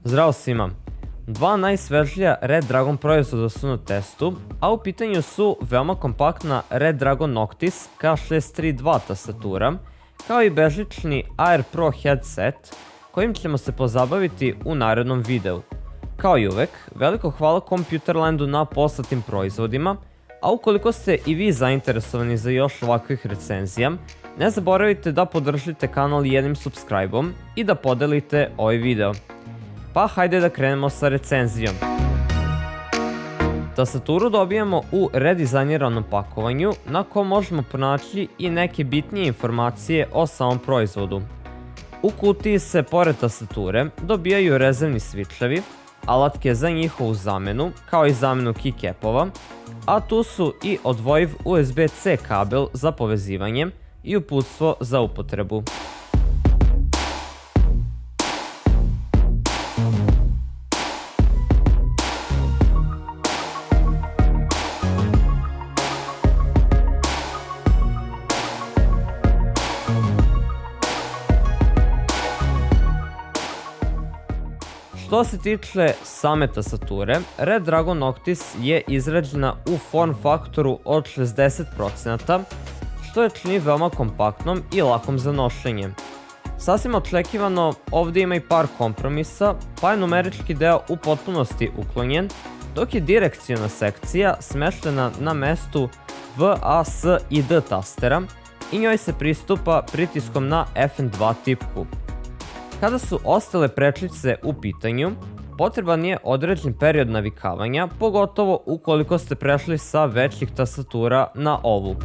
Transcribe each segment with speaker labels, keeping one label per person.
Speaker 1: Zdravo svima! Dva najsvežlija Redragon proizvoda su na testu, a u pitanju su veoma kompaktna Redragon Noctis K632 tastatura, kao i bežični Air Pro headset, kojim ćemo se pozabaviti u narednom videu. Kao i uvek, veliko hvala Computerlandu na poslatim proizvodima, a ukoliko ste i vi zainteresovani za još ovakvih recenzija, ne zaboravite da podržite kanal jednim subscribe-om i da podelite ovaj video. Pa hajde da krenemo sa recenzijom. Tastaturu dobijamo u redizajniranom pakovanju, na kom možemo pronaći i neke bitnije informacije o samom proizvodu. U kutiji se, pored tastature, dobijaju rezervni switchevi, alatke za njihovu zamenu, kao i zamenu keycapova, a tu su i odvojiv USB-C kabel za povezivanje i uputstvo za upotrebu. Što se tiče same tastature, Redragon Noctis je izrađena u form faktoru od 60%, što je čini veoma kompaktnom i lakom za nošenje. Sasvim očekivano, ovdje ima i par kompromisa, pa je numerički deo u potpunosti uklonjen, dok je direkciona sekcija smeštena na mestu V, A, S i D tastera i njoj se pristupa pritiskom na Fn2 tipku. Kada su ostale prečice u pitanju, potreban je određen period navikavanja, pogotovo ukoliko ste prešli sa većih tastatura na ovu.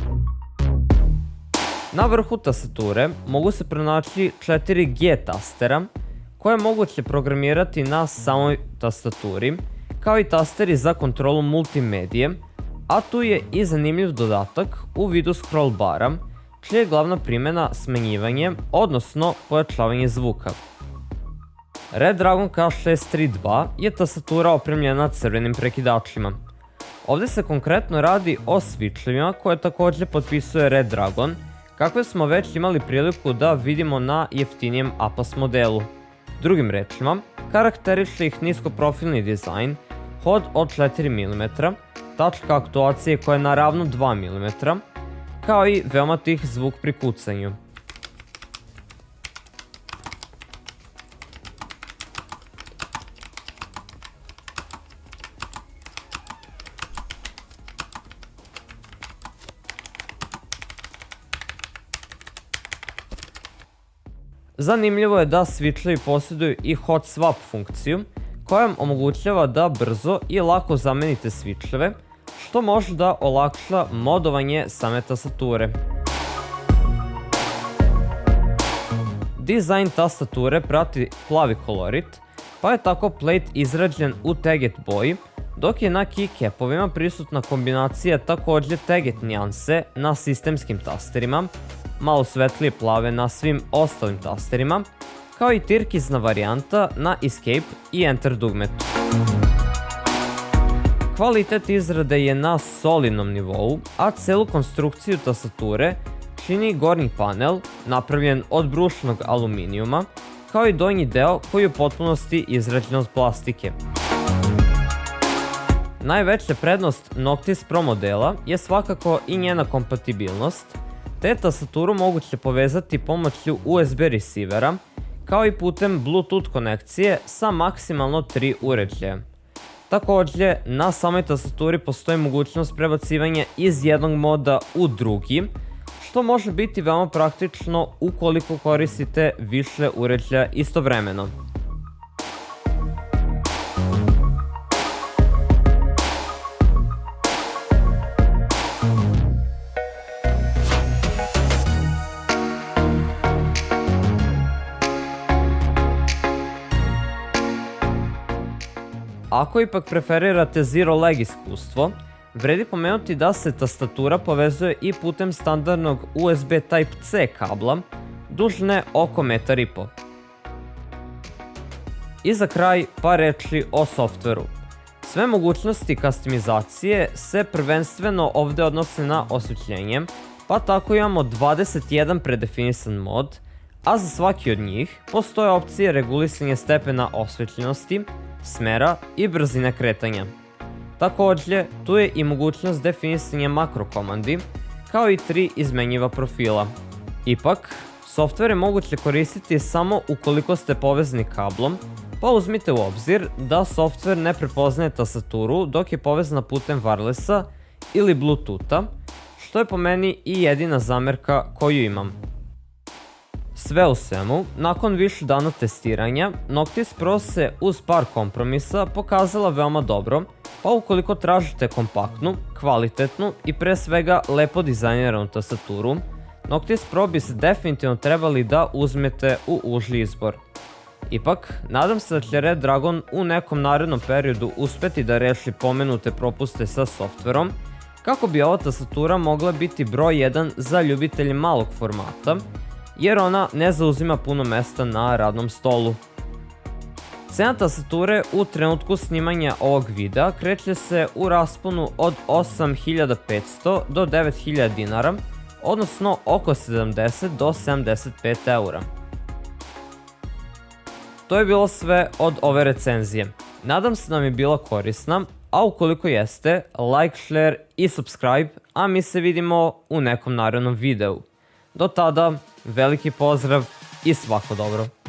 Speaker 1: Na vrhu tastature mogu se pronaći 4 G tastera, koje je moguće programirati na samoj tastaturi, kao i tasteri za kontrolu multimedije, a tu je i zanimljiv dodatak u vidu scroll bara, čija je glavna primjena smenjivanje, odnosno pojačavanje zvuka. Redragon K632 je tastatura opremljena crvenim prekidačima. Ovdje se konkretno radi o switchevima koje također potpisuje Redragon, kakve smo već imali priliku da vidimo na jeftinijem APAS modelu. Drugim rečima, karakteriše ih niskoprofilni dizajn, hod od 4 mm, tačka aktuacije koja je na ravno 2 mm, kao i veoma tih zvuk pri kucanju. Zanimljivo je da switchevi posjeduju i hot swap funkciju, koja vam omogućava da brzo i lako zamenite switcheve, što može da olakša modovanje same tastature. Dizajn tastature prati plavi kolorit, pa je tako plate izrađen u teget boji, dok je na keycapovima prisutna kombinacija također teget nijanse na sistemskim tasterima, malo svetlije plave na svim ostalim tasterima, kao i tirkizna varijanta na Escape i Enter dugmetu. Kvalitet izrade je na solidnom nivou, a celu konstrukciju tastature čini gornji panel napravljen od brušnog aluminijuma, kao i donji deo koji je u potpunosti izrađen od plastike. Najveća prednost Noctis Pro modela je svakako i njena kompatibilnost, te tastaturu moguće povezati pomoću USB receivera, kao i putem Bluetooth konekcije sa maksimalno 3 uređaja. Također, na samoj tastaturi postoji mogućnost prebacivanja iz jednog moda u drugi, što može biti veoma praktično ukoliko koristite više uređaja istovremeno. Ako ipak preferirate zero lag iskustvo, vredi pomenuti da se tastatura povezuje i putem standardnog USB Type-C kabla, dužine oko 1,5 m. I za kraj par reči o softveru. Sve mogućnosti customizacije se prvenstveno ovdje odnose na osvetljenje, pa tako imamo 21 predefinisan mod, a za svaki od njih postoje opcije regulisanja stepena osvetljenosti, smera i brzine kretanja. Također, tu je i mogućnost definisanja makrokomandi, kao i 3 izmenjiva profila. Ipak, softver je moguće koristiti samo ukoliko ste povezani kablom, pa uzmite u obzir da softver ne prepoznaje tastaturu dok je povezana putem wirelessa ili bluetootha, što je po meni i jedina zamerka koju imam. Sve u svemu, nakon više dana testiranja, Noctis Pro se uz par kompromisa pokazala veoma dobro, pa ukoliko tražite kompaktnu, kvalitetnu i pre svega lepo dizajniranu tastaturu, Noctis Pro bi se definitivno trebali da uzmete u užli izbor. Ipak, nadam se da će Red Dragon u nekom narednom periodu uspeti da reši pomenute propuste sa softverom, kako bi ova tastatura mogla biti broj 1 za ljubitelje malog formata, jer ona ne zauzima puno mesta na radnom stolu. Cena tastature u trenutku snimanja ovog videa kreće se u rasponu od 8500 do 9000 dinara, odnosno oko 70 do 75 eura. To je bilo sve od ove recenzije. Nadam se da vam je bila korisna, a ukoliko jeste, like, share i subscribe, a mi se vidimo u nekom narednom videu. Do tada, veliki pozdrav i svako dobro!